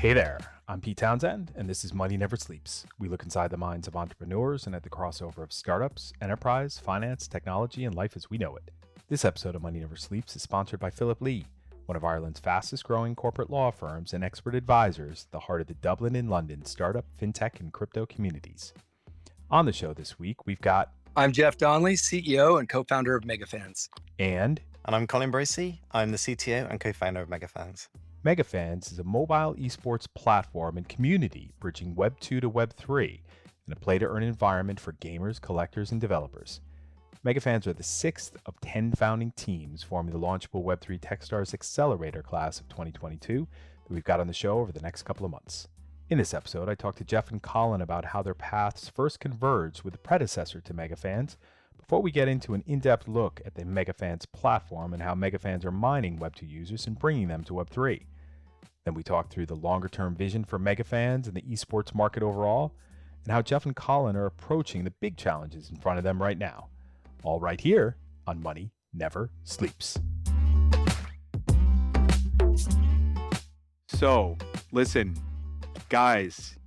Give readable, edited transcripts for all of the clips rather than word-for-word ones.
Hey there, I'm Pete Townsend, and this is Money Never Sleeps. We look inside the minds of entrepreneurs and at the crossover of startups, enterprise, finance, technology, and life as we know it. This episode of Money Never Sleeps is sponsored by Philip Lee, one of Ireland's fastest growing corporate law firms and expert advisors at the heart of the Dublin and London startup, fintech, and crypto communities. On the show this week, we've got I'm Jeff Donnelley, CEO and co-founder of MegaFans. And I'm Colin Bracey. I'm the CTO and co-founder of MegaFans. MegaFans is a mobile esports platform and community bridging Web 2 to Web 3 and a play-to-earn environment for gamers, collectors, and developers. MegaFans are the sixth of 10 founding teams forming the launchable Web3 Techstars Accelerator class of 2022 that we've got on the show over the next couple of months. In this episode, I talked to Jeff and Colin about how their paths first converged with the predecessor to MegaFans before we get into an in-depth look at the MegaFans platform and how MegaFans are mining Web2 users and bringing them to Web3. Then we talked through the longer-term vision for MegaFans and the esports market overall, and how Jeff and Colin are approaching the big challenges in front of them right now. All right here on Money Never Sleeps. So, listen, guys,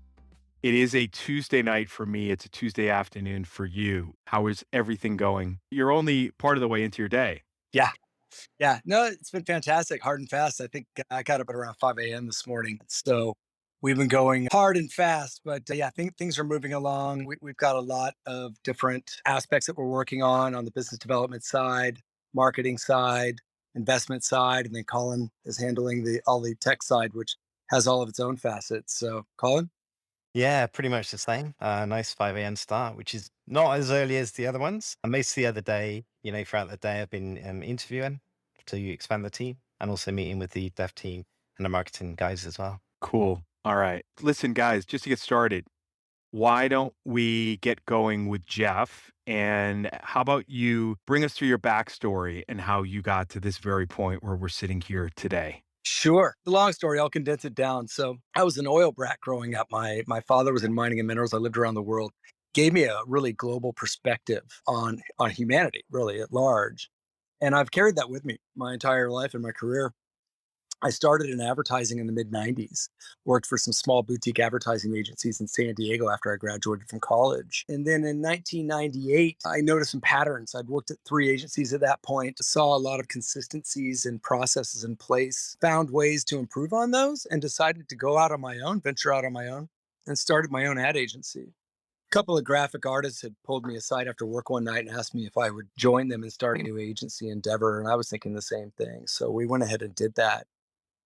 it is a Tuesday night for me. It's a Tuesday afternoon for you. How is everything going? You're only part of the way into your day. Yeah. No, it's been fantastic. Hard and fast. I think I got up at around 5 a.m. this morning. So we've been going hard and fast, but I think things are moving along. We've got a lot of different aspects that we're working on the business development side, marketing side, investment side, and then Colin is handling all the tech side, which has all of its own facets. So Colin? Yeah, pretty much the same. Nice 5 a.m. start, which is not as early as the other ones. And most of the other day, throughout the day, I've been interviewing to expand the team and also meeting with the dev team and the marketing guys as well. Cool. All right. Listen, guys, just to get started, why don't we get going with Jeff? And how about you bring us through your backstory and how you got to this very point where we're sitting here today? Sure. The long story, I'll condense it down. So I was an oil brat growing up. My father was in mining and minerals. I lived around the world. Gave me a really global perspective on humanity, really at large. And I've carried that with me my entire life and my career. I started in advertising in the mid 90s, worked for some small boutique advertising agencies in San Diego after I graduated from college. And then in 1998, I noticed some patterns. I'd worked at 3 agencies at that point, saw a lot of consistencies and processes in place, found ways to improve on those, and decided to go out on my own, venture out on my own, and started my own ad agency. A couple of graphic artists had pulled me aside after work one night and asked me if I would join them and start a new agency endeavor. And I was thinking the same thing. So we went ahead and did that.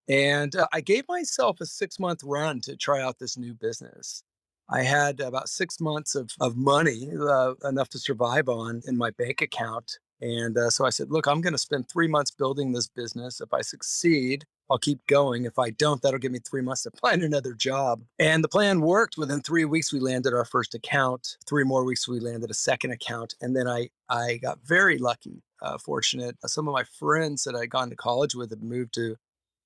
And I gave myself a 6-month run to try out this new business. I had about 6 months of money, enough to survive on in my bank account. And so I said, look, I'm going to spend 3 months building this business. If I succeed, I'll keep going. If I don't, that'll give me 3 months to find another job. And the plan worked. Within 3 weeks, we landed our first account. 3 more weeks, we landed a second account. And then I got very lucky, fortunate. Some of my friends that I'd gone to college with had moved to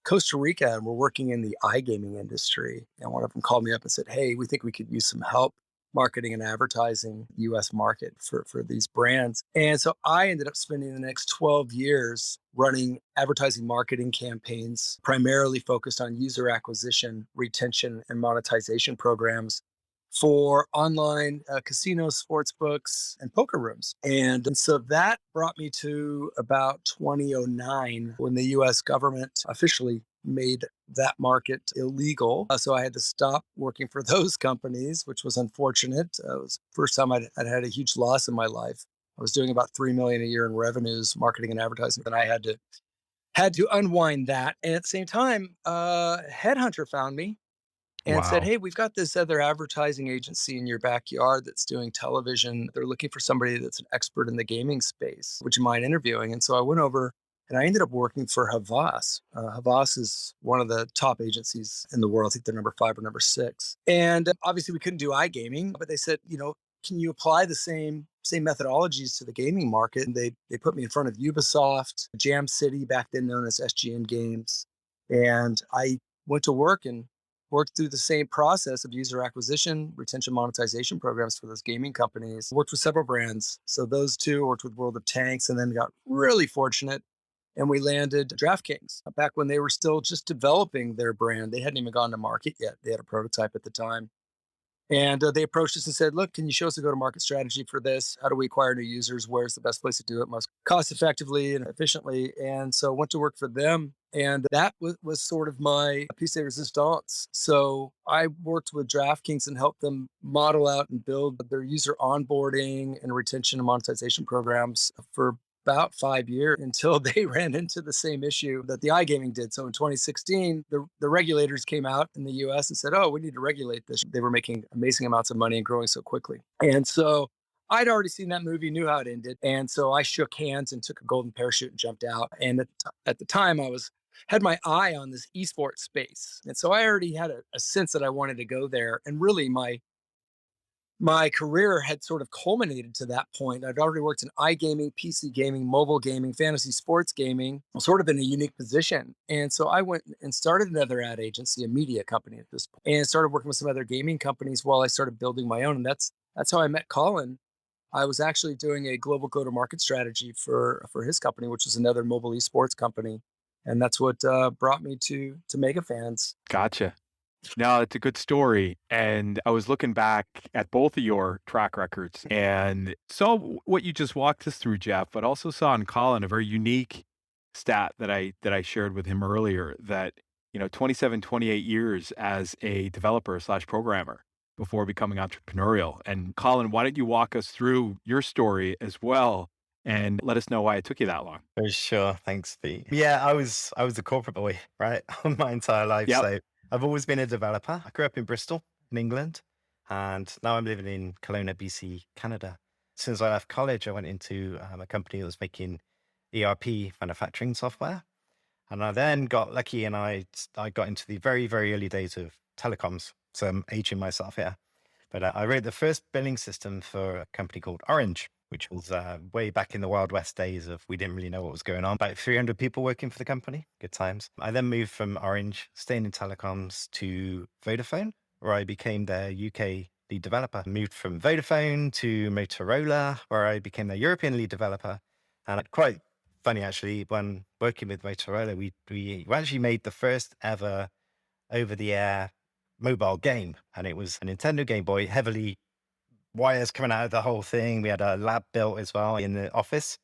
Costa Rica and were working in the iGaming industry. And one of them called me up and said, hey, we think we could use some help marketing and advertising the US market for these brands. And so I ended up spending the next 12 years running advertising marketing campaigns, primarily focused on user acquisition, retention, and monetization programs for online casinos, sports books, and poker rooms. And so that brought me to about 2009 when the US government officially made that market illegal. So I had to stop working for those companies, which was unfortunate. It was the first time I'd had a huge loss in my life. I was doing about 3 million a year in revenues, marketing and advertising, and I had to unwind that. And at the same time, Headhunter found me and said, Wow. hey, we've got this other advertising agency in your backyard that's doing television. They're looking for somebody that's an expert in the gaming space. Would you mind interviewing? And so I went over and I ended up working for Havas. Havas is one of the top agencies in the world. I think they're number 5 or number 6. And obviously we couldn't do iGaming, but they said, can you apply the same methodologies to the gaming market? And they put me in front of Ubisoft, Jam City, back then known as SGN Games. And I went to work and worked through the same process of user acquisition, retention, monetization programs for those gaming companies. Worked with several brands. So those two, worked with World of Tanks, and then got really fortunate and we landed DraftKings back when they were still just developing their brand. They hadn't even gone to market yet. They had a prototype at the time. And they approached us and said, look, can you show us a go to market strategy for this? How do we acquire new users? Where's the best place to do it most cost effectively and efficiently? And so went to work for them. And that was sort of my piece de resistance. So I worked with DraftKings and helped them model out and build their user onboarding and retention and monetization programs for about 5 years until they ran into the same issue that the iGaming did. So in 2016, the regulators came out in the US and said, oh, we need to regulate this. They were making amazing amounts of money and growing so quickly. And so I'd already seen that movie, knew how it ended. And so I shook hands and took a golden parachute and jumped out. And at the time, had my eye on this esports space. And so I already had a sense that I wanted to go there. And really my career had sort of culminated to that point. I'd already worked in iGaming, PC gaming, mobile gaming, fantasy sports gaming, sort of in a unique position. And so I went and started another ad agency, a media company at this point, and started working with some other gaming companies while I started building my own. And that's how I met Colin. I was actually doing a global go-to-market strategy for his company, which is another mobile esports company. And that's what brought me to MegaFans. Gotcha. No, it's a good story. And I was looking back at both of your track records and saw what you just walked us through, Jeff, but also saw in Colin a very unique stat that I shared with him earlier that, 27, 28 years as a developer slash programmer before becoming entrepreneurial. And Colin, why don't you walk us through your story as well and let us know why it took you that long? For sure. Thanks, Pete. Yeah, I was a corporate boy, right? My entire life. Yep. So I've always been a developer. I grew up in Bristol, in England, and now I'm living in Kelowna, BC, Canada. Since I left college, I went into a company that was making ERP manufacturing software. And I then got lucky and I got into the very, very early days of telecoms. So I'm aging myself here. But I wrote the first billing system for a company called Orange, which was way back in the Wild West days of we didn't really know what was going on. About 300 people working for the company. Good times. I then moved from Orange, staying in telecoms, to Vodafone, where I became their UK lead developer. Moved from Vodafone to Motorola, where I became their European lead developer. And quite funny, actually, when working with Motorola, we actually made the first ever over-the-air mobile game, and it was a Nintendo Game Boy, heavily wires coming out of the whole thing. We had a lab built as well in the office,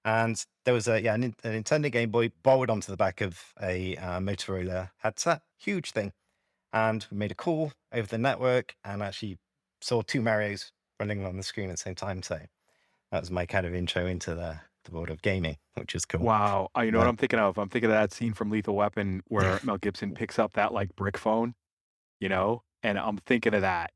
and there was a Nintendo Game Boy bolted onto the back of a Motorola headset, huge thing, and we made a call over the network and actually saw two Marios running on the screen at the same time. So that was my kind of intro into the world of gaming, which is cool. Wow. You know what Yeah. I'm thinking of? I'm thinking of that scene from Lethal Weapon where Mel Gibson picks up that like brick phone, and I'm thinking of that,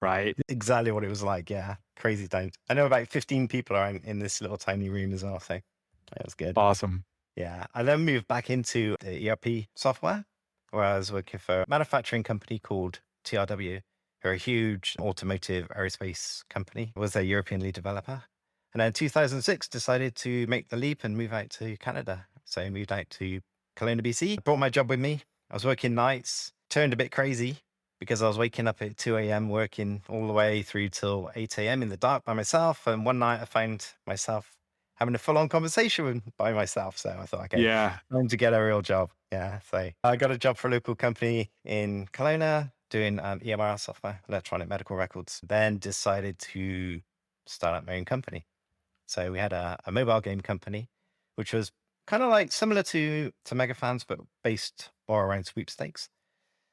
right? Exactly what it was like. Yeah. Crazy times. I know about 15 people are in this little tiny room as well. So that was good. Awesome. Yeah. I then moved back into the ERP software where I was working for a manufacturing company called TRW, who are a huge automotive aerospace company. I was their European lead developer. And then in 2006, decided to make the leap and move out to Canada. So I moved out to Kelowna, BC. Brought my job with me. I was working nights, turned a bit crazy because I was waking up at 2 a.m., working all the way through till 8 a.m. in the dark by myself. And one night I found myself having a full-on conversation by myself. So I thought, okay, Yeah. time to get a real job. Yeah. So I got a job for a local company in Kelowna doing EMR software, electronic medical records. Then decided to start up my own company. So we had a mobile game company, which was kind of like similar to MegaFans, but based more around sweepstakes.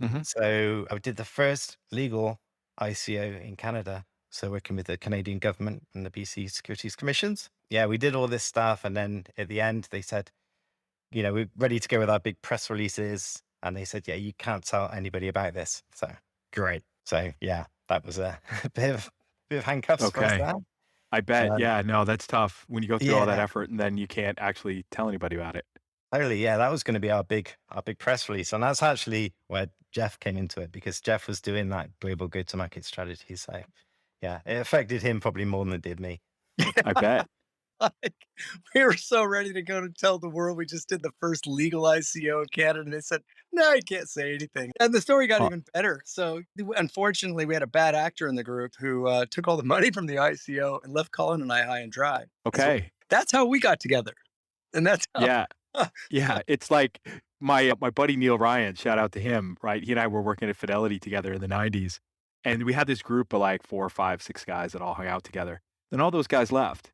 Mhm. So I did the first legal ICO in Canada. So working with the Canadian government and the BC Securities Commissions. Yeah, we did all this stuff. And then at the end, they said, we're ready to go with our big press releases. And they said, yeah, you can't tell anybody about this. So great. So yeah, that was a bit of handcuffs for us Okay. there. I bet. Um, Yeah. No, that's tough when you go through all that Yeah, effort and then you can't actually tell anybody about it. totally. Yeah, that was going to be our big press release, and that's actually where Jeff came into it because Jeff was doing that global go-to-market strategy. So, yeah, it affected him probably more than it did me. I bet. Like, we were so ready to go to tell the world we just did the first legal ICO in Canada. And they said, no, you can't say anything. And the story got Uh, even better. So unfortunately, we had a bad actor in the group who took all the money from the ICO and left Colin and I high and dry. So okay. that's how we got together. And that's how Yeah. Yeah, it's like my buddy Neil Ryan, shout out to him, right? He and I were working at Fidelity together in the '90s, and we had this group of like 4, 5, 6 guys that all hung out together. Then all those guys left,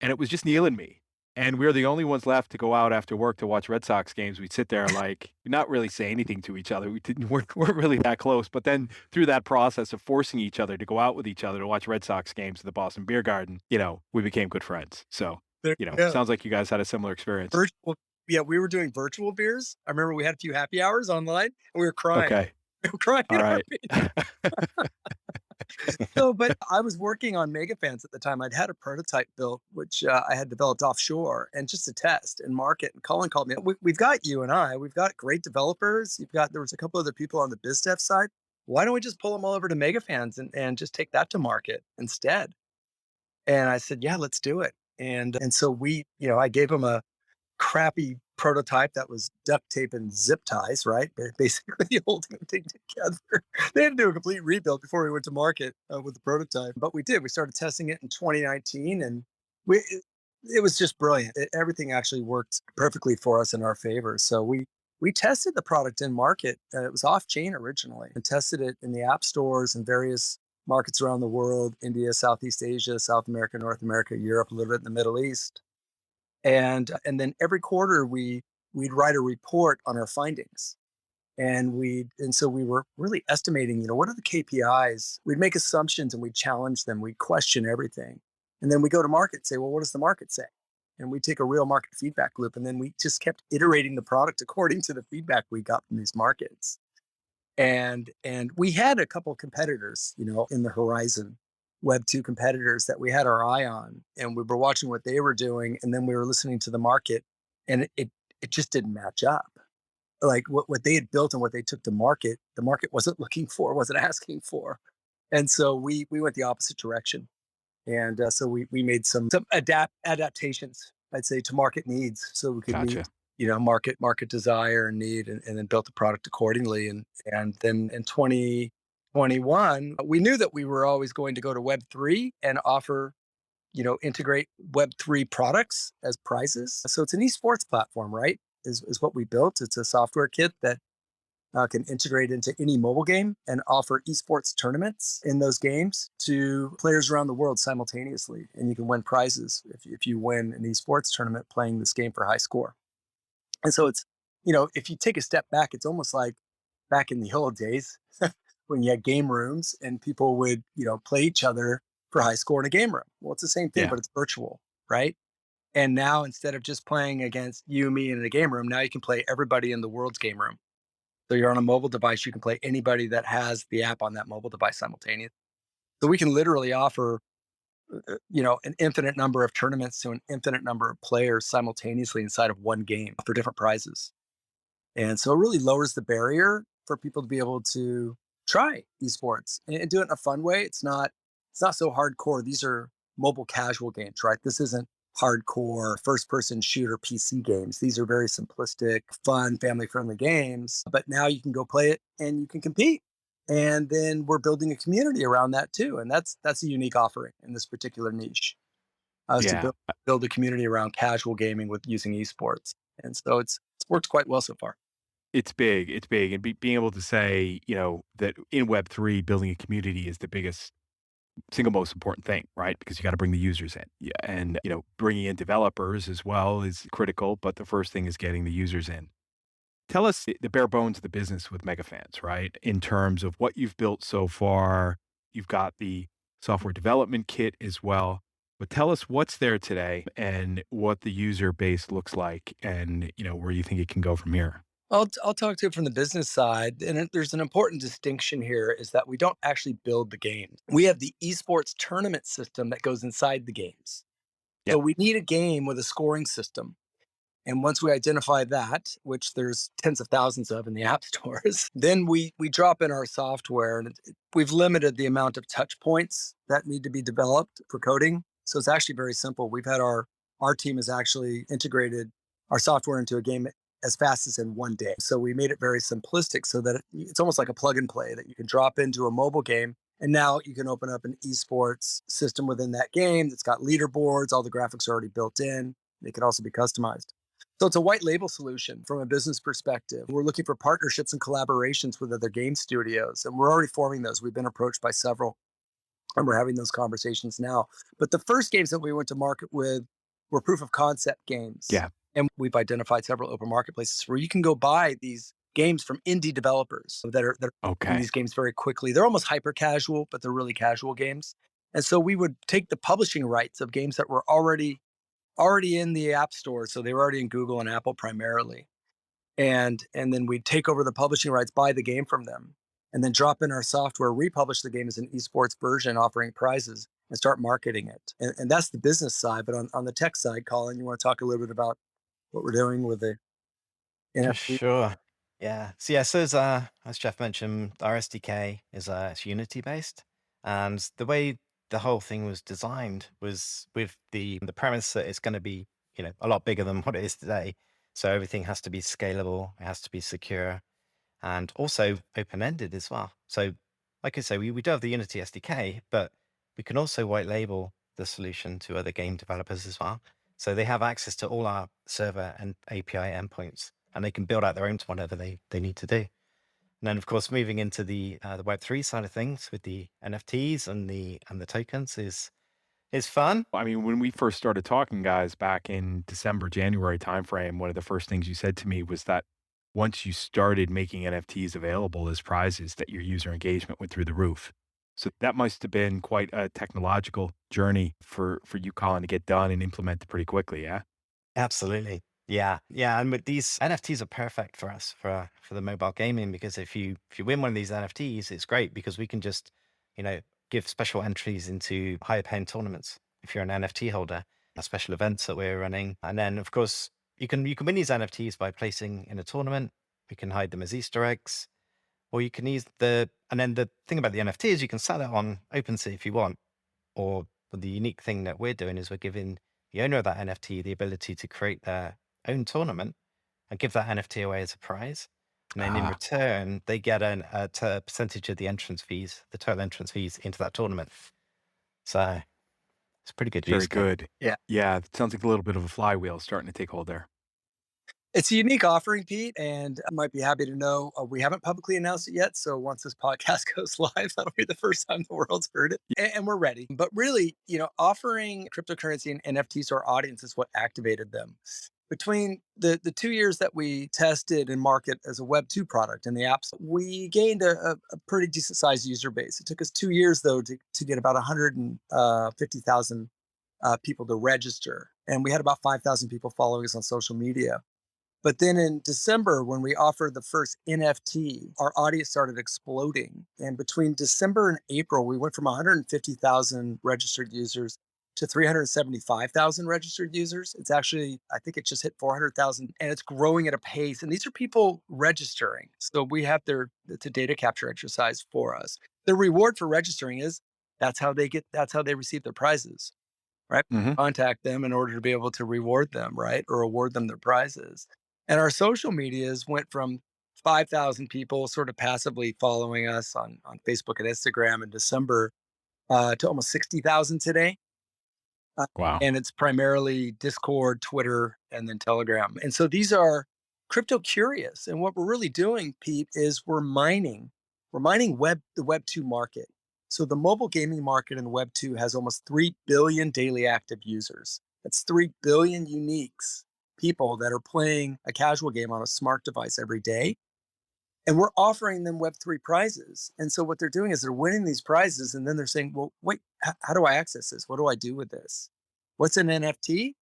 and it was just Neil and me, and we were the only ones left to go out after work to watch Red Sox games. We'd sit there like not really say anything to each other. We didn't weren't really that close, but then through that process of forcing each other to go out with each other to watch Red Sox games at the Boston Beer Garden, we became good friends. So, There you go. sounds like you guys had a similar experience. Virtual, yeah, we were doing virtual beers. I remember we had a few happy hours online, and we were crying. Okay. We were crying All in our right. beers. So, but I was working on MegaFans at the time. I'd had a prototype built, which I had developed offshore, and just to test and market. And Colin called me. We've got you and I. We've got great developers. There was a couple other people on the biz dev side. Why don't we just pull them all over to MegaFans and just take that to market instead? And I said, yeah, let's do it. And so I gave them a crappy prototype that was duct tape and zip ties, right? Basically holding the thing together. They had to do a complete rebuild before we went to market with the prototype. But we did. We started testing it in 2019, and it was just brilliant. Everything actually worked perfectly for us in our favor. So we tested the product in market. It was off chain originally, and tested it in the app stores in various markets around the world: India, Southeast Asia, South America, North America, Europe, a little bit in the Middle East. And then every quarter we'd write a report on our findings. And so we were really estimating, what are the KPIs? We'd make assumptions and we'd challenge them, we'd question everything. And then we go to market and say, well, what does the market say? And we take a real market feedback loop, and then we just kept iterating the product according to the feedback we got from these markets. And we had a couple of competitors, in the horizon, Web2 competitors that we had our eye on, and we were watching what they were doing, and then we were listening to the market, and it just didn't match up. Like what they had built and what they took to market, the market wasn't looking for, wasn't asking for. And so we went the opposite direction. And so we made some adaptations, I'd say, to market needs, so we could meet Gotcha. market desire and need, and then built the product accordingly. And then in 2021, we knew that we were always going to go to Web3 and offer, integrate Web3 products as prizes. So it's an esports platform, right? Is what we built. It's a software kit that can integrate into any mobile game and offer esports tournaments in those games to players around the world simultaneously. And you can win prizes if you win an esports tournament playing this game for high score. And so it's, if you take a step back, it's almost like back in the old days when you had game rooms and people would, play each other for high score in a game room. Well, it's the same thing, Yeah. but it's virtual, right? And now instead of just playing against you, me in a game room, now you can play everybody in the world's game room. So you're on a mobile device, you can play anybody that has the app on that mobile device simultaneously. So we can literally offer, an infinite number of tournaments to an infinite number of players simultaneously inside of one game for different prizes. And so it really lowers the barrier for people to be able to try esports and do it in a fun way. It's not so hardcore. These are mobile casual games, right? This isn't hardcore first person shooter PC games. These are very simplistic, fun, family friendly games. But now you can go play it and you can compete. And then we're building a community around that too. And that's a unique offering in this particular niche. Is to Yeah. build a community around casual gaming with using esports. And so it's worked quite well so far. It's big. It's big. And being able to say, that in Web3, building a community is the biggest, single most important thing, right? Because you got to bring the users in. Yeah. And, bringing in developers as well is critical. But the first thing is getting the users in. Tell us the bare bones of the business with MegaFans, right? In terms of what you've built so far. You've got the software development kit as well. But tell us what's there today and what the user base looks like and, where you think it can go from here. I'll talk to it from the business side. And there's an important distinction here is that we don't actually build the games. We have the esports tournament system that goes inside the games. So Yep. we need a game with a scoring system. And once we identify that, which there's tens of thousands of in the app stores, then we drop in our software, and we've limited the amount of touch points that need to be developed for coding. So it's actually very simple. We've had our team has actually integrated our software into a game as fast as in one day. So we made it very simplistic so that it's almost like a plug and play that you can drop into a mobile game. And now you can open up an esports system within that game that's got leaderboards. All the graphics are already built in. They can also be customized. So it's a white label solution from a business perspective. We're looking for partnerships and collaborations with other game studios, and we're already forming those. We've been approached by several, and we're having those conversations now. But the first games that we went to market with were proof of concept games. Yeah. And we've identified several open marketplaces where you can go buy these games from indie developers that are making Okay. these games very quickly. They're almost hyper casual, but they're really casual games. And so we would take the publishing rights of games that were already in the app store. So they were already in Google and Apple primarily. And then we'd take over the publishing rights, buy the game from them, and then drop in our software, republish the game as an esports version, offering prizes, and start marketing it. And that's the business side. But on the tech side, Colin, you want to talk a little bit about what we're doing with the For NFT? sure. Yeah. So yeah, so as Jeff mentioned, our SDK is it's Unity based, and the way the whole thing was designed was with the premise that it's going to be a lot bigger than what it is today. So everything has to be scalable, it has to be secure, and also open ended as well. So like I say, we do have the Unity SDK, but we can also white label the solution to other game developers as well. So they have access to all our server and API endpoints, and they can build out their own to whatever they need to do. And then, of course, moving into the Web3 side of things with the NFTs and the tokens is fun. I mean, when we first started talking, guys, back in December, January timeframe, one of the first things you said to me was that once you started making NFTs available as prizes, that your user engagement went through the roof. So that must have been quite a technological journey for you, Colin, to get done and implemented pretty quickly. Yeah. Absolutely. Yeah. Yeah. And with these NFTs are perfect for us for the mobile gaming, because if you win one of these NFTs, it's great because we can just, you know, give special entries into higher paying tournaments if you're an NFT holder, special events that we're running. And then of course you can win these NFTs by placing in a tournament. We can hide them as Easter eggs, or you can use and then the thing about the NFT is you can sell it on OpenSea if you want, or the unique thing that we're doing is we're giving the owner of that NFT the ability to create their own tournament and give that NFT away as a prize. And then in Ah, return, they get a percentage of the entrance fees, the total entrance fees into that tournament. So it's a pretty good use very case. good. Yeah. Yeah. It sounds like a little bit of a flywheel starting to take hold there. It's a unique offering, Pete, and I might be happy to know we haven't publicly announced it yet. So once this podcast goes live, that'll be the first time the world's heard it, and we're ready. But really, offering cryptocurrency and NFTs to our audience is what activated them. Between the 2 years that we tested and market as a Web2 product in the apps, we gained a pretty decent sized user base. It took us 2 years, though, to get about 150,000 people to register. And we had about 5,000 people following us on social media. But then in December, when we offered the first NFT, our audience started exploding. And between December and April, we went from 150,000 registered users to 375,000 registered users. It's actually, I think it just hit 400,000, and it's growing at a pace. And these are people registering. So we have it's a data capture exercise for us. The reward for registering is that's how they receive their prizes, right? Hmm. Contact them in order to be able to reward them, right? Or award them their prizes. And our social medias went from 5,000 people sort of passively following us on Facebook and Instagram in December to almost 60,000 today. Wow. And it's primarily Discord, Twitter, and then Telegram. And so these are crypto curious. And what we're really doing, Pete, is we're mining the Web2 market. So the mobile gaming market in Web2 has almost 3 billion daily active users. That's 3 billion uniques, people that are playing a casual game on a smart device every day. And we're offering them Web3 prizes. And so what they're doing is they're winning these prizes. And then they're saying, well, wait, how do I access this? What do I do with this? What's an NFT?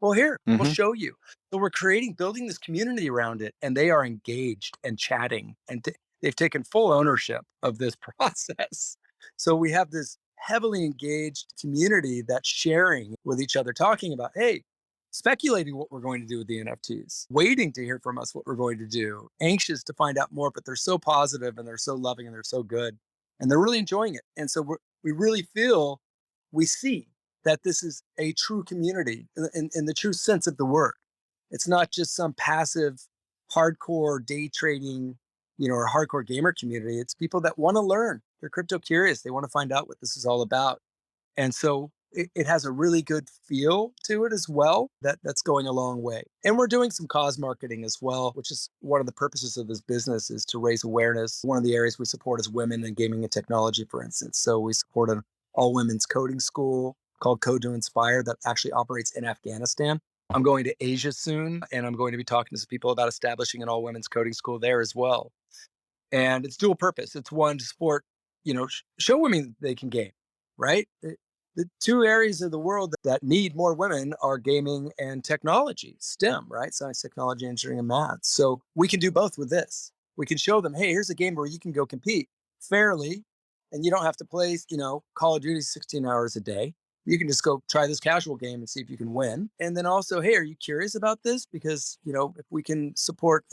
Well, here, we'll Hmm. show you. So we're building this community around it, and they are engaged and chatting, and they've taken full ownership of this process. So we have this heavily engaged community that's sharing with each other, talking about, hey, speculating what we're going to do with the NFTs, waiting to hear from us what we're going to do, anxious to find out more, but they're so positive and they're so loving and they're so good and they're really enjoying it. And so we really feel we see that this is a true community in the true sense of the word. It's not just some passive, hardcore day trading, or hardcore gamer community. It's people that want to learn. They're crypto curious. They want to find out what this is all about. And so it has a really good feel to it as well. That's going a long way. And we're doing some cause marketing as well, which is one of the purposes of this business, is to raise awareness. One of the areas we support is women in gaming and technology, for instance. So we support an all women's coding school called Code to Inspire that actually operates in Afghanistan. I'm going to Asia soon, and I'm going to be talking to some people about establishing an all women's coding school there as well. And it's dual purpose. It's one to support, show women they can game, right? The two areas of the world that need more women are gaming and technology, STEM, right? Science, technology, engineering, and math. So we can do both with this. We can show them, hey, here's a game where you can go compete fairly, and you don't have to play, Call of Duty 16 hours a day. You can just go try this casual game and see if you can win. And then also, hey, are you curious about this? Because, if we can support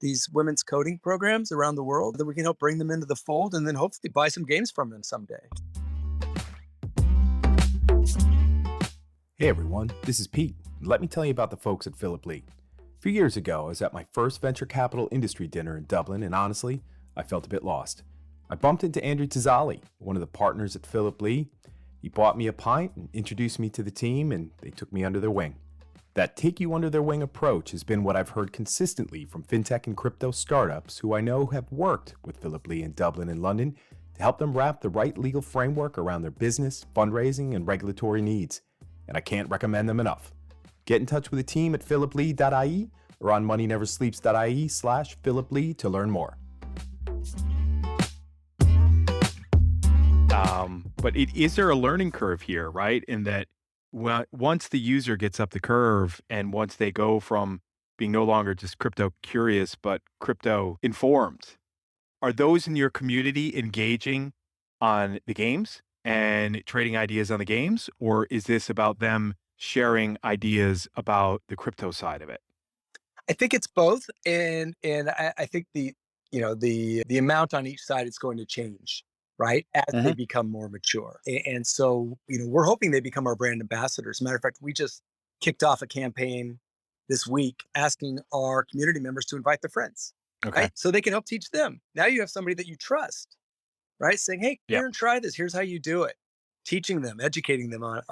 these women's coding programs around the world, then we can help bring them into the fold and then hopefully buy some games from them someday. Hey everyone, this is Pete. Let me tell you about the folks at Philip Lee. A few years ago, I was at my first venture capital industry dinner in Dublin, and honestly, I felt a bit lost. I bumped into Andrew Tazali, one of the partners at Philip Lee. He bought me a pint and introduced me to the team, and they took me under their wing. That take you under their wing approach has been what I've heard consistently from fintech and crypto startups who I know have worked with Philip Lee in Dublin and London to help them wrap the right legal framework around their business, fundraising, and regulatory needs. And I can't recommend them enough. Get in touch with the team at philiplee.ie or on moneyneversleeps.ie/philiplee to learn more. But is there a learning curve here, right? In that once the user gets up the curve and once they go from being no longer just crypto curious, but crypto informed, are those in your community engaging on the games and trading ideas on the games? Or is this about them sharing ideas about the crypto side of it? I think it's both. And I think the amount on each side is going to change, right? As they become more mature. And so, we're hoping they become our brand ambassadors. As a matter of fact, we just kicked off a campaign this week asking our community members to invite their friends, Okay. right? So they can help teach them. Now you have somebody that you trust, right? Saying, hey, Yep. here and try this. Here's how you do it. Teaching them, educating them on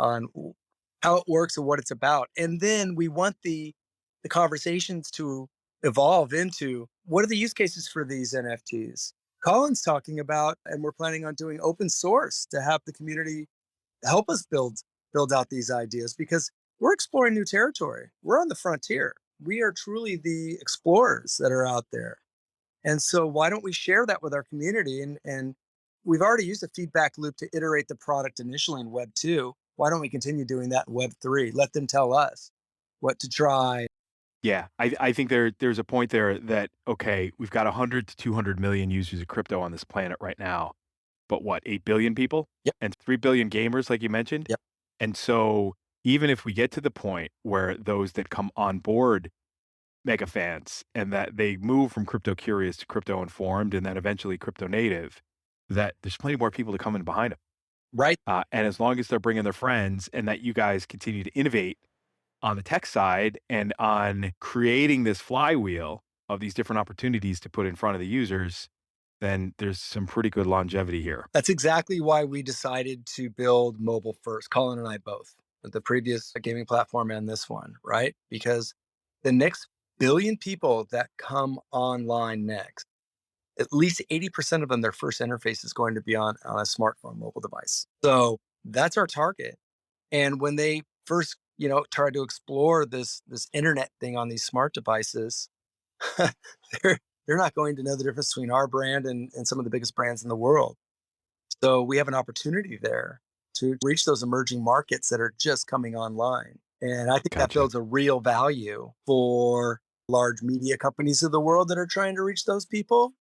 how it works and what it's about. And then we want the conversations to evolve into, what are the use cases for these NFTs? Colin's talking about, and we're planning on doing open source to have the community help us build out these ideas, because we're exploring new territory. We're on the frontier. We are truly the explorers that are out there. And so why don't we share that with our community? And we've already used a feedback loop to iterate the product initially in Web 2. Why don't we continue doing that in Web 3? Let them tell us what to try. Yeah, I think there's a point there that, okay, we've got 100 to 200 million users of crypto on this planet right now, but what, 8 billion people? Yep. And 3 billion gamers, like you mentioned? Yep. And so even if we get to the point where those that come on board MegaFans and that they move from crypto curious to crypto informed and then eventually crypto native, that there's plenty more people to come in behind them. Right. And as long as they're bringing their friends and that you guys continue to innovate on the tech side and on creating this flywheel of these different opportunities to put in front of the users, then there's some pretty good longevity here. That's exactly why we decided to build mobile first, Colin and I both, the previous gaming platform and this one, right? Because the next billion people that come online next, at least 80% of them, their first interface is going to be on a smartphone mobile device. So that's our target. And when they first, try to explore this internet thing on these smart devices, they're not going to know the difference between our brand and some of the biggest brands in the world. So we have an opportunity there to reach those emerging markets that are just coming online. And I think that Gotcha. builds a real value for large media companies of the world that are trying to reach those people,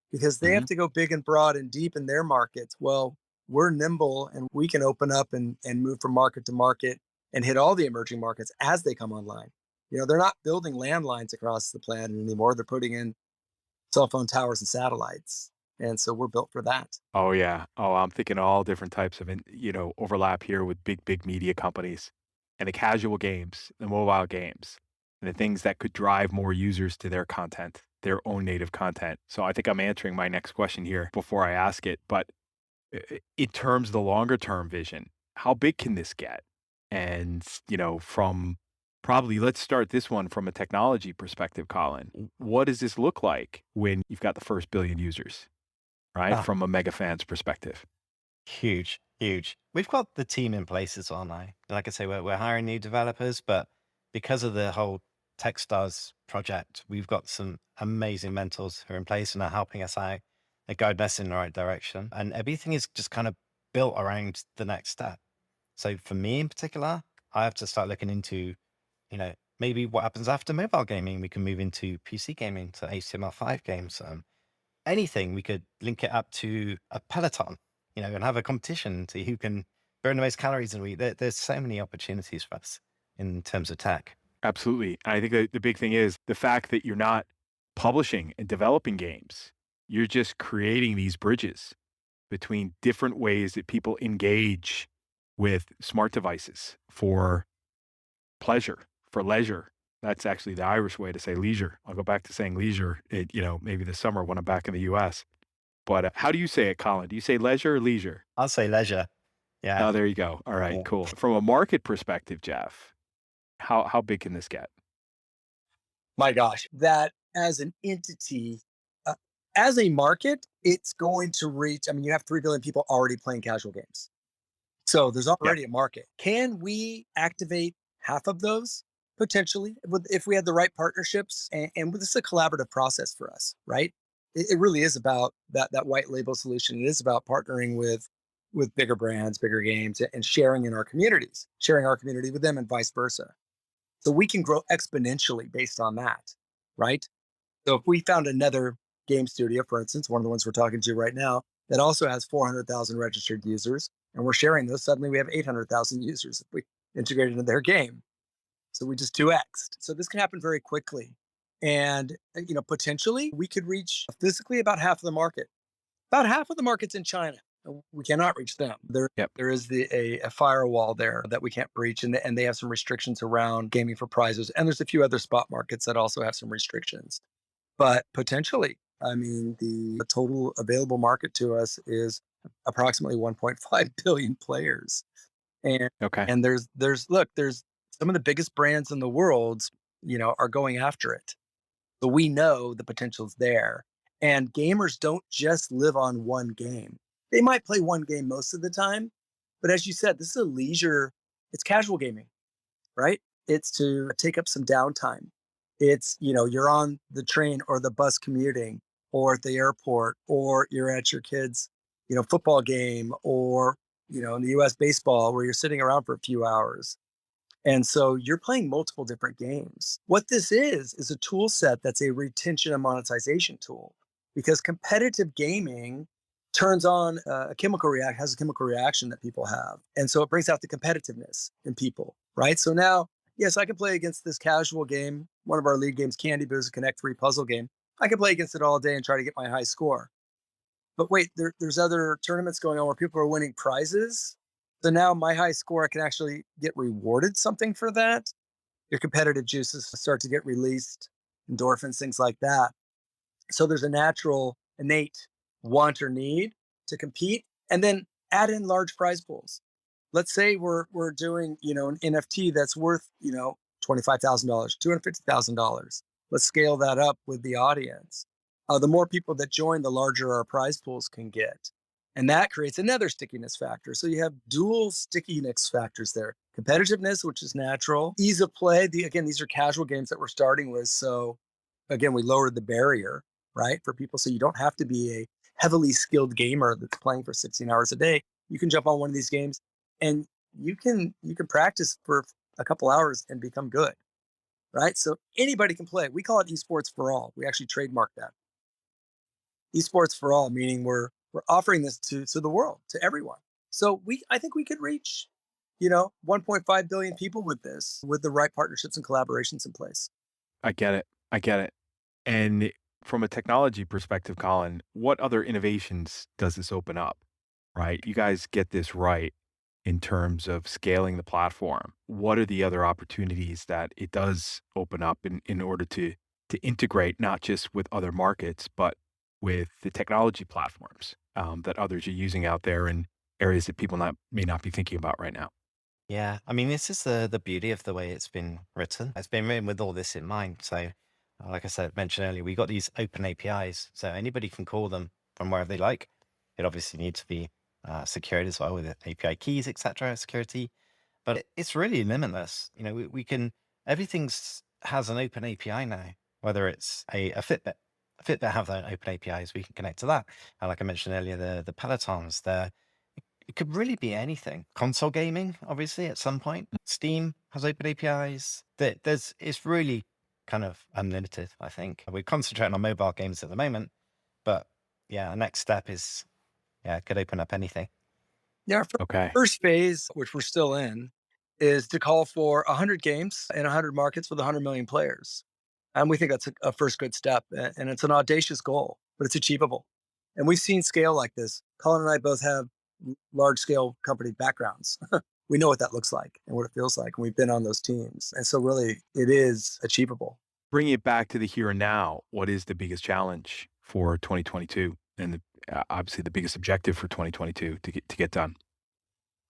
because they have to go big and broad and deep in their markets. Well, we're nimble and we can open up and move from market to market and hit all the emerging markets as they come online. They're not building landlines across the planet anymore. They're putting in cell phone towers and satellites. And so we're built for that. Oh yeah. Oh, I'm thinking all different types of, overlap here with big media companies and the casual games, the mobile games, and the things that could drive more users to their content, their own native content. So I think I'm answering my next question here before I ask it. But in terms of the longer term vision, how big can this get? And, from probably, let's start this one from a technology perspective, Colin. What does this look like when you've got the first billion users, right? Ah, From a MegaFans perspective. huge, huge. We've got the team in place as well now. Like I say, we're hiring new developers, but because of the whole Techstars project, we've got some amazing mentors who are in place and are helping us out and guide us in the right direction. And everything is just kind of built around the next step. So for me in particular, I have to start looking into, maybe what happens after mobile gaming. We can move into PC gaming, to HTML5 games. Anything we could link it up to a peloton, and have a competition to who can burn the most calories in a week. There's so many opportunities for us in terms of tech. Absolutely. I think that the big thing is the fact that you're not publishing and developing games. You're just creating these bridges between different ways that people engage with smart devices for pleasure, for leisure. That's actually the Irish way to say leisure. I'll go back to saying leisure, maybe this summer when I'm back in the US. But how do you say it, Colin? Do you say leisure or leisure? I'll say leisure. Yeah. Oh, there you go. All right, Yeah. cool. From a market perspective, Jeff, how big can this get? My gosh, that as an entity, uh, as a market, it's going to reach. I mean, you have 3 billion people already playing casual games. So there's Yep. already a market. Can we activate half of those? Potentially, if we had the right partnerships, and this is a collaborative process for us, right? It really is about that white label solution. It is about partnering with bigger brands, bigger games, and sharing in our communities, sharing our community with them, and vice versa. So we can grow exponentially based on that, right? So if we found another game studio, for instance, one of the ones we're talking to right now, that also has 400,000 registered users, and we're sharing those, suddenly we have 800,000 users if we integrate into their game. So we just 2x'd. So this can happen very quickly. And, potentially we could reach physically about half of the market. About half of the market's in China. We cannot reach them. There, Yep. there is a firewall there that we can't breach, and they have some restrictions around gaming for prizes. And there's a few other spot markets that also have some restrictions. But potentially, I mean, the total available market to us is approximately 1.5 billion players. And Okay. and there's some of the biggest brands in the world, are going after it. So we know the potential's there. And gamers don't just live on one game. They might play one game most of the time, but as you said, this is a leisure, it's casual gaming, right? It's to take up some downtime. It's, you're on the train or the bus commuting or at the airport, or you're at your kids', football game, or, in the US baseball where you're sitting around for a few hours. And so you're playing multiple different games. What this is a tool set that's a retention and monetization tool, because competitive gaming turns on has a chemical reaction that people have. And so it brings out the competitiveness in people, right? So now, yes, I can play against this casual game, one of our league games, Candy Boo's a Connect 3 puzzle game. I can play against it all day and try to get my high score. But wait, there's other tournaments going on where people are winning prizes. So now my high score, I can actually get rewarded something for that. Your competitive juices start to get released, endorphins, things like that. So there's a natural, innate want or need to compete, and then add in large prize pools. Let's say we're doing, an NFT that's worth, $25,000, $250,000. Let's scale that up with the audience. The more people that join, the larger our prize pools can get. And that creates another stickiness factor. So you have dual stickiness factors there. Competitiveness, which is natural, ease of play. Again, these are casual games that we're starting with. So again, we lowered the barrier, right, for people. So you don't have to be a heavily skilled gamer that's playing for 16 hours a day. You can jump on one of these games and you can practice for a couple hours and become good, right? So anybody can play. We call it esports for all. We actually trademark that. Esports for all, meaning we're offering this to the world, to everyone. So I think we could reach, 1.5 billion people with this, with the right partnerships and collaborations in place. I get it. I get it. And from a technology perspective, Colin, what other innovations does this open up? Right? You guys get this right in terms of scaling the platform. What are the other opportunities that it does open up in order to integrate not just with other markets, but with the technology platforms that others are using out there? And areas that people may not be thinking about right now. Yeah, I mean, this is the beauty of the way it's been written. It's been written with all this in mind. So, like I said, mentioned earlier, we got these open APIs, so anybody can call them from wherever they like. It obviously needs to be secured as well with the API keys, etc., security. But it's really limitless. You know, we can everything's has an open API now. Whether it's a Fitbit, Fitbit have their own open APIs, we can connect to that. And like I mentioned earlier, the Pelotons, it could really be anything. Console gaming, obviously, at some point. Steam has open APIs. It's really kind of unlimited, I think. We're concentrating on mobile games at the moment, but yeah, the next step is, yeah, it could open up anything. Yeah, our Okay. first phase, which we're still in, is to call for 100 games in 100 markets with 100 million players. And we think that's a first good step. And it's an audacious goal, but it's achievable. And we've seen scale like this. Colin and I both have large scale company backgrounds. We know what that looks like and what it feels like. And we've been on those teams. And so, really, it is achievable. Bringing it back to the here and now, what is the biggest challenge for 2022 and obviously the biggest objective for 2022 to get done?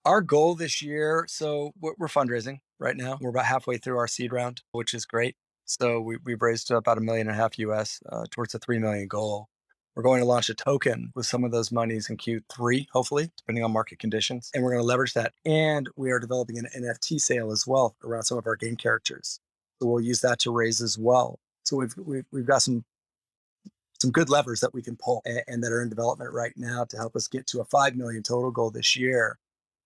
Our goal this year, so we're fundraising right now. We're about halfway through our seed round, which is great. So we've raised about $1.5 million US towards a 3 million goal. We're going to launch a token with some of those monies in Q3, hopefully, depending on market conditions. And we're going to leverage that. And we are developing an NFT sale as well around some of our game characters. So we'll use that to raise as well. So we've got some good levers that we can pull and that are in development right now to help us get to a 5 million total goal this year.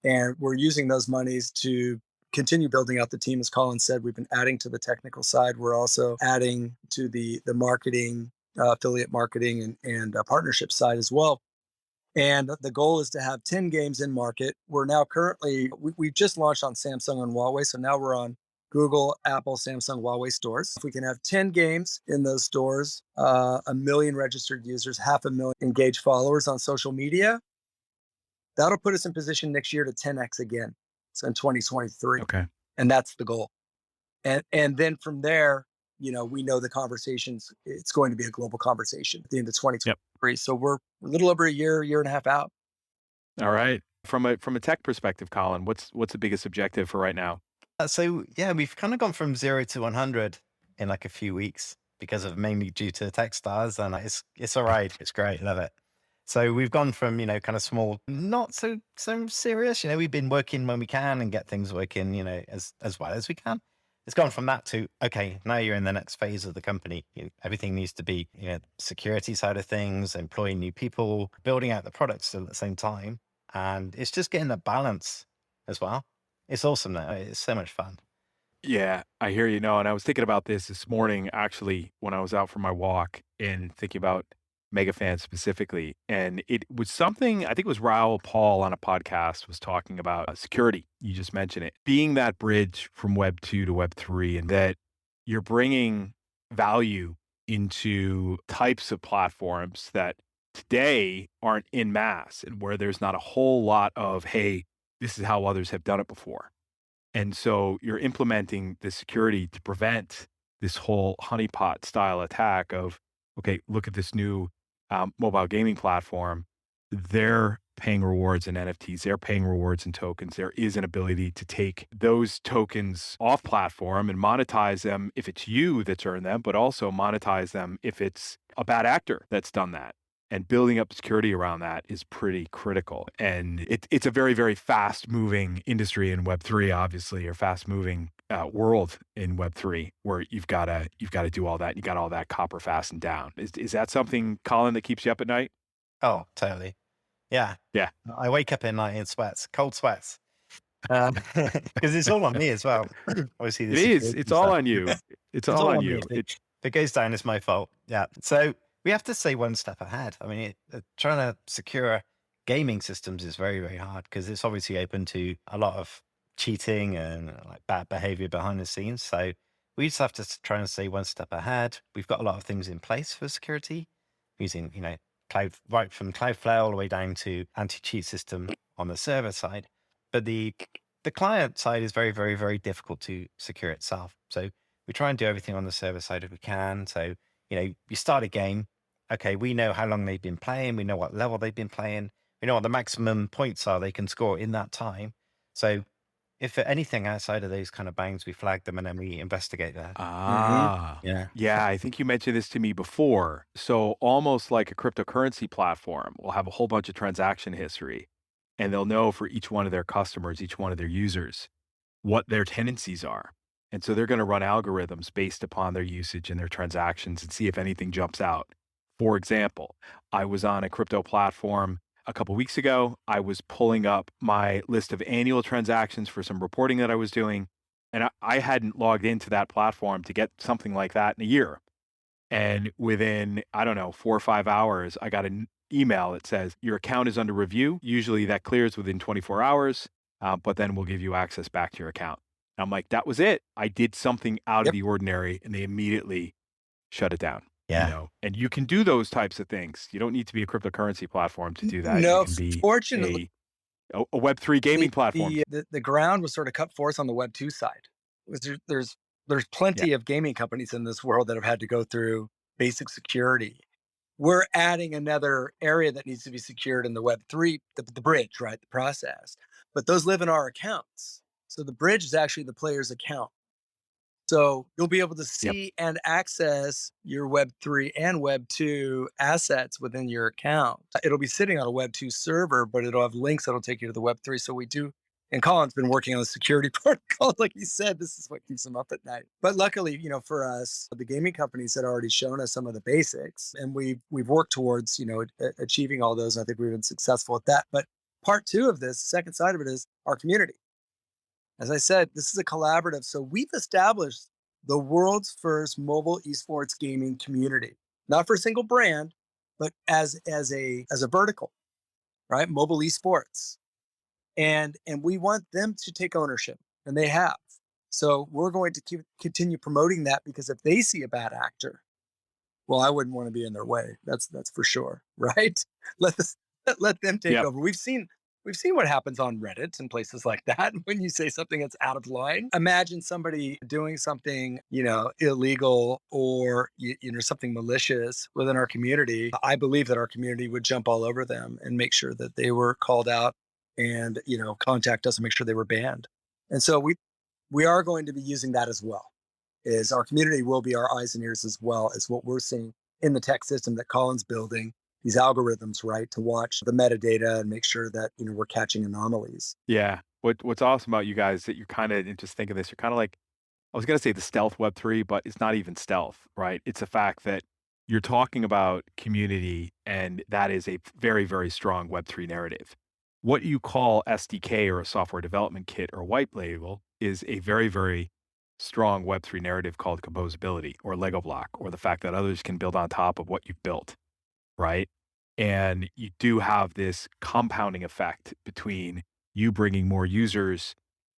And we're using those monies to continue building out the team. As Colin said, we've been adding to the technical side. We're also adding to the marketing, affiliate marketing, and partnership side as well. And the goal is to have 10 games in market. We're now currently, we just launched on Samsung and Huawei. So now we're on Google, Apple, Samsung, Huawei stores. If we can have 10 games in those stores, 1 million registered users, 500,000 engaged followers on social media, that'll put us in position next year to 10x again. So in 2023. Okay. And that's the goal. And then from there, we know the conversations, it's going to be a global conversation at the end of 2023. Yep. So we're a little over a year and a half out. All right. From a tech perspective, Colin, what's the biggest objective for right now? So yeah, we've kind of gone from 0 to 100 in like a few weeks because of mainly due to Techstars, and it's all right. It's great. Love it. So we've gone from, kind of small, not so serious, we've been working when we can and get things working, as well as we can. It's gone from that to, okay, now you're in the next phase of the company. Everything needs to be, security side of things, employing new people, building out the products at the same time. And it's just getting the balance as well. It's awesome now. It's so much fun. Yeah, I hear you. No, and I was thinking about this morning, actually, when I was out for my walk and thinking about MegaFans specifically. And it was something, I think it was Raoul Paul on a podcast was talking about security. You just mentioned it, being that bridge from Web 2 to Web 3, and that you're bringing value into types of platforms that today aren't in mass and where there's not a whole lot of, hey, this is how others have done it before. And so you're implementing the security to prevent this whole honeypot style attack of, okay, look at this new mobile gaming platform. They're paying rewards in NFTs. They're paying rewards in tokens. There is an ability to take those tokens off platform and monetize them if it's you that's earned them, but also monetize them if it's a bad actor that's done that. And building up security around that is pretty critical. And it's a very, very fast moving industry in Web3, obviously, or fast moving world in Web3, where you've got to do all that. You got all that copper fastened down. Is that something, Colin, that keeps you up at night? Oh, totally. Yeah. Yeah. I wake up at night in sweats, cold sweats. Because it's all on me as well. Obviously, it is. It's all on you. It's all on you. If it goes down, it's my fault. Yeah. So we have to stay one step ahead. I mean, trying to secure gaming systems is very, very hard because it's obviously open to a lot of cheating and like bad behavior behind the scenes. So we just have to try and stay one step ahead. We've got a lot of things in place for security using, cloud, right from Cloudflare all the way down to anti-cheat system on the server side. But the client side is very, very, very difficult to secure itself. So we try and do everything on the server side if we can. So, you start a game. Okay, we know how long they've been playing. We know what level they've been playing. we know what the maximum points are they can score in that time. So if anything outside of those kind of bounds, we flag them and then we investigate that. Hmm. Ah, Yeah. yeah, I think you mentioned this to me before. So almost like a cryptocurrency platform will have a whole bunch of transaction history, and they'll know for each one of their customers, each one of their users, what their tendencies are. And so they're going to run algorithms based upon their usage and their transactions and see if anything jumps out. For example, I was on a crypto platform a couple weeks ago. I was pulling up my list of annual transactions for some reporting that I was doing, and I hadn't logged into that platform to get something like that in a year. And within, I don't know, 4 or 5 hours, I got an email that says, your account is under review. Usually that clears within 24 hours, but then we'll give you access back to your account. And I'm like, that was it. I did something out of Yep. the ordinary, and they immediately shut it down. Yeah. And you can do those types of things. You don't need to be a cryptocurrency platform to do that. You No, can be fortunately, a Web3 gaming platform. the ground was sort of cut for us on the Web 2 side. There's Yeah. plenty of gaming companies in this world that have had to go through basic security. We're adding another area that needs to be secured in the Web 3, the bridge, right? The process. But those live in our accounts. So the bridge is actually the player's account. So you'll be able to Yep. see and access your Web 3 and Web 2 assets within your account. It'll be sitting on a Web 2 server, but it'll have links that'll take you to the Web 3. So we do, and Colin's been working on the security protocol. Like he said, this is what keeps him up at night. But luckily, for us, the gaming companies had already shown us some of the basics, and we've worked towards, achieving all those. And I think we've been successful at that. But part two of this, second side of it, is our community. As I said, this is a collaborative. So we've established the world's first mobile esports gaming community, not for a single brand, but as a vertical, right? Mobile esports. And we want them to take ownership, and they have. So we're going to continue promoting that, because if they see a bad actor, well, I wouldn't want to be in their way. That's for sure, right? Let this let them take Yep. over. We've seen what happens on Reddit and places like that when you say something that's out of line. Imagine somebody doing something, illegal, or something malicious within our community. I believe that our community would jump all over them and make sure that they were called out, and contact us and make sure they were banned. And so we are going to be using that as well. Is our community will be our eyes and ears, as well as what we're seeing in the tech system that Colin's building, these algorithms, right, to watch the metadata and make sure that we're catching anomalies. Yeah. What's awesome about you guys that you're kind of just thinking this, you're kind of like, I was going to say the stealth Web3, but it's not even stealth, right? It's a fact that you're talking about community, and that is a very, very strong Web3 narrative. What you call SDK, or a software development kit, or white label, is a very, very strong Web3 narrative called composability, or Lego block, or the fact that others can build on top of what you've built, right? And you do have this compounding effect between you bringing more users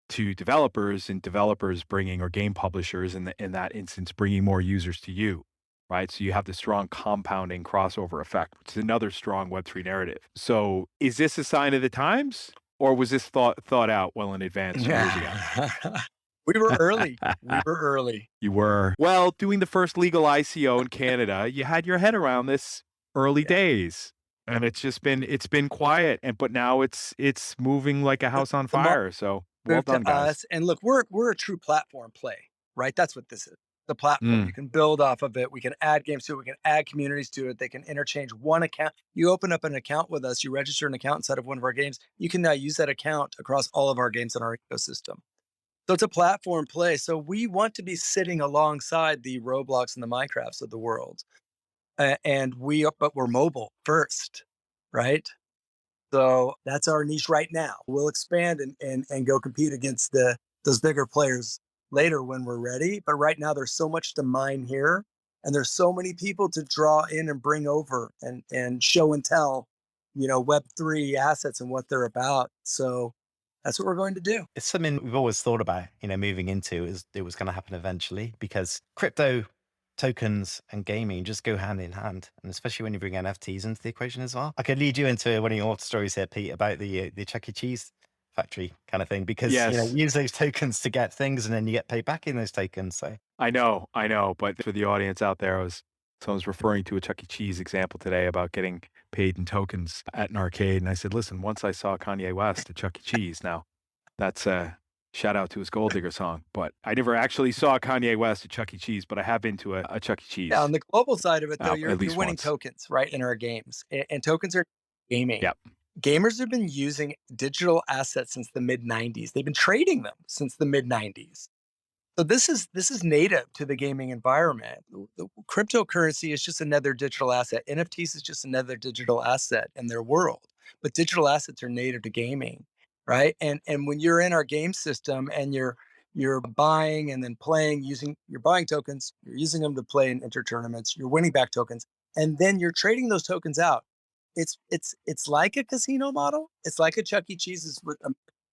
to developers, and developers bringing, or game publishers in that instance, bringing more users to you, right? So you have this strong compounding crossover effect, which is another strong Web3 narrative. So is this a sign of the times, or was this thought out well in advance years ago? We were early. We were early. You were, well, doing the first legal ICO in Canada, you had your head around this early Yeah. days. And it's been quiet, but now it's moving like a house on The market fire. So well moved done, to guys. us, and look, we're a true platform play, right? That's what this is. The platform. You Mm, can build off of it. We can add games to it. We can add communities to it. They can interchange one account. You open up an account with us, you register an account inside of one of our games. You can now use that account across all of our games in our ecosystem. So it's a platform play. So we want to be sitting alongside the Roblox and the Minecrafts of the world. But we're mobile first, right? So that's our niche right now. We'll expand and go compete against those bigger players later when we're ready. But right now, there's so much to mine here, and there's so many people to draw in and bring over and show and tell, Web 3 assets and what they're about. So that's what we're going to do. It's something we've always thought about, moving into, is it was going to happen eventually, because crypto tokens and gaming just go hand in hand. And especially when you bring NFTs into the equation as well. I could lead you into one of your stories here, Pete, about the Chuck E. Cheese factory kind of thing, because, yes, you use those tokens to get things and then you get paid back in those tokens. So I know. But for the audience out there, I was So I was referring to a Chuck E. Cheese example today about getting paid in tokens at an arcade. And I said, listen, once I saw Kanye West at Chuck E. Cheese. Now, that's a shout out to his Gold Digger song. But I never actually saw Kanye West at Chuck E. Cheese, but I have been to a Chuck E. Cheese. Yeah, on the global side of it, though, you're at least winning once. tokens, right, in our games. And tokens are gaming. Yep. Gamers have been using digital assets since the mid 90s. They've been trading them since the mid 90s. So this is native to the gaming environment. The cryptocurrency is just another digital asset. NFTs is just another digital asset in their world. But digital assets are native to gaming, right? And when you're in our game system and you're buying and then playing, you're buying tokens, you're using them to play in inter tournaments, you're winning back tokens, and then you're trading those tokens out. It's like a casino model. It's like a Chuck E. Cheese's with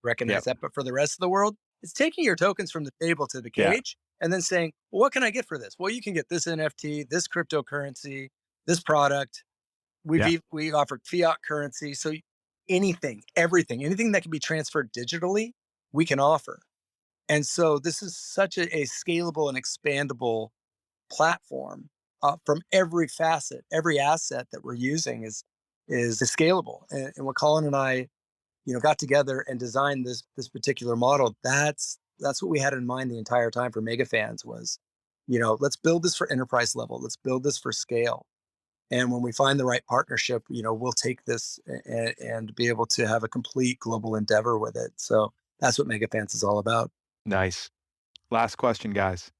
recognize that, but for the rest of the world, it's taking your tokens from the table to the cage and then saying, well, what can I get for this? Well, you can get this NFT, this cryptocurrency, this product. We offer fiat currency. So anything that can be transferred digitally, we can offer. And so this is such a scalable and expandable platform from every facet. Every asset that we're using is scalable. And what Colin and I, got together and designed this particular model, that's what we had in mind the entire time for MegaFans was, let's build this for enterprise level. Let's build this for scale. And when we find the right partnership, we'll take this and be able to have a complete global endeavor with it. So that's what MegaFans is all about. Nice. Last question, guys.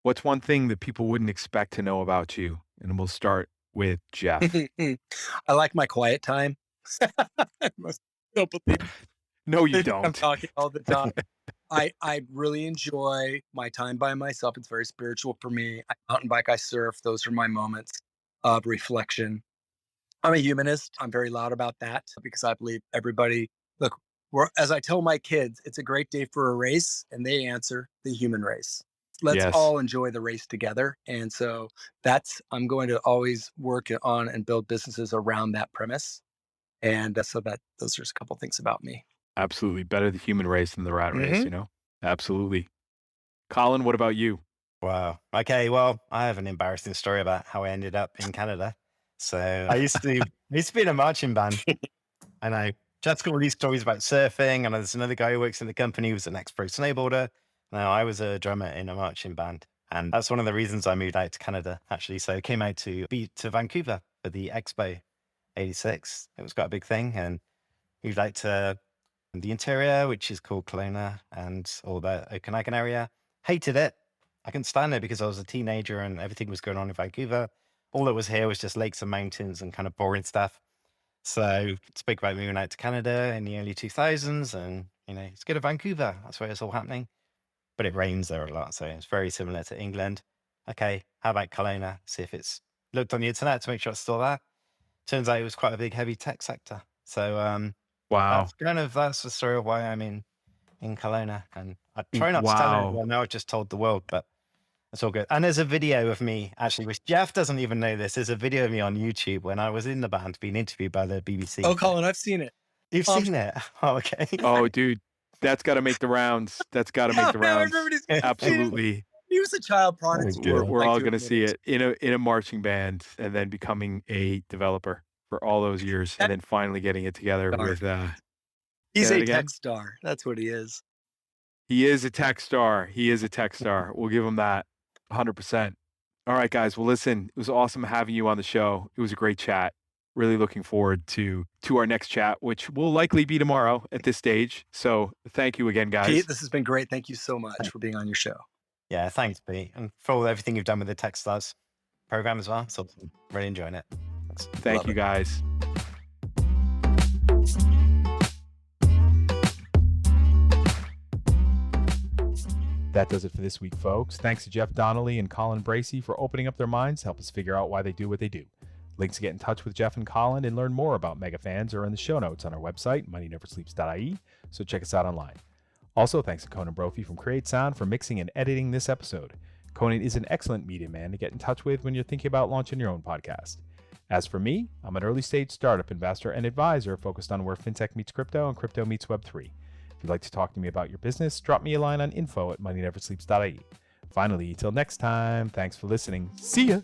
What's one thing that people wouldn't expect to know about you? And we'll start with Jeff. I like my quiet time. Most people think No, you don't. I'm talking all the time. I really enjoy my time by myself. It's very spiritual for me. I mountain bike, I surf. Those are my moments of reflection. I'm a humanist. I'm very loud about that because I believe everybody, look, as I tell my kids, it's a great day for a race, and they answer the human race. Let's all enjoy the race together. And so I'm going to always work on and build businesses around that premise. And so those are just a couple things about me. Absolutely. Better the human race than the rat race, Absolutely. Colin, what about you? Wow. Okay. Well, I have an embarrassing story about how I ended up in Canada. So I used to be in a marching band. And I just got all these stories about surfing. And there's another guy who works in the company who was an ex-pro snowboarder. Now, I was a drummer in a marching band. And that's one of the reasons I moved out to Canada, actually. So I came out to Vancouver for the Expo 86. It was quite a big thing. And moved out to the interior, which is called Kelowna and all the Okanagan area. Hated it. I couldn't stand it because I was a teenager and everything was going on in Vancouver. All that was here was just lakes and mountains and kind of boring stuff. So spoke about moving out to Canada in the early 2000s and, let's go to Vancouver. That's where it's all happening. But it rains there a lot. So it's very similar to England. Okay, how about Kelowna? See if it's looked on the internet to make sure it's still there. Turns out it was quite a big, heavy tech sector. So wow, that's the story of why I'm in Kelowna. And I try not to tell anyone. Now I've just told the world, but it's all good. And there's a video of me, actually, which Jeff doesn't even know this. There's a video of me on YouTube when I was in the band being interviewed by the BBC. Oh, Colin, I've seen it. You've seen it? Oh, okay. Oh, dude, that's got to make the rounds. That's got to make the rounds. Absolutely. He was a child prodigy. We're all going to see it in a marching band and then becoming a developer for all those years and then finally getting it together with... He's a tech star. That's what he is. He is a tech star. We'll give him that 100%. All right, guys. Well, listen, it was awesome having you on the show. It was a great chat. Really looking forward to our next chat, which will likely be tomorrow at this stage. So thank you again, guys. Pete, this has been great. Thank you so much for being on your show. Yeah, thanks, Pete. And for everything you've done with the Techstars program as well. So really enjoying it. Thank you, guys. That does it for this week, folks. Thanks to Jeff Donnelley and Colin Bracey for opening up their minds to help us figure out why they do what they do. Links to get in touch with Jeff and Colin and learn more about MegaFans are in the show notes on our website, moneyneversleeps.ie, so check us out online. Also, thanks to Conan Brophy from Create Sound for mixing and editing this episode. Conan is an excellent media man to get in touch with when you're thinking about launching your own podcast. As for me, I'm an early-stage startup investor and advisor focused on where fintech meets crypto and crypto meets Web3. If you'd like to talk to me about your business, drop me a line on info@moneyneversleeps.ie. Finally, till next time, thanks for listening. See ya.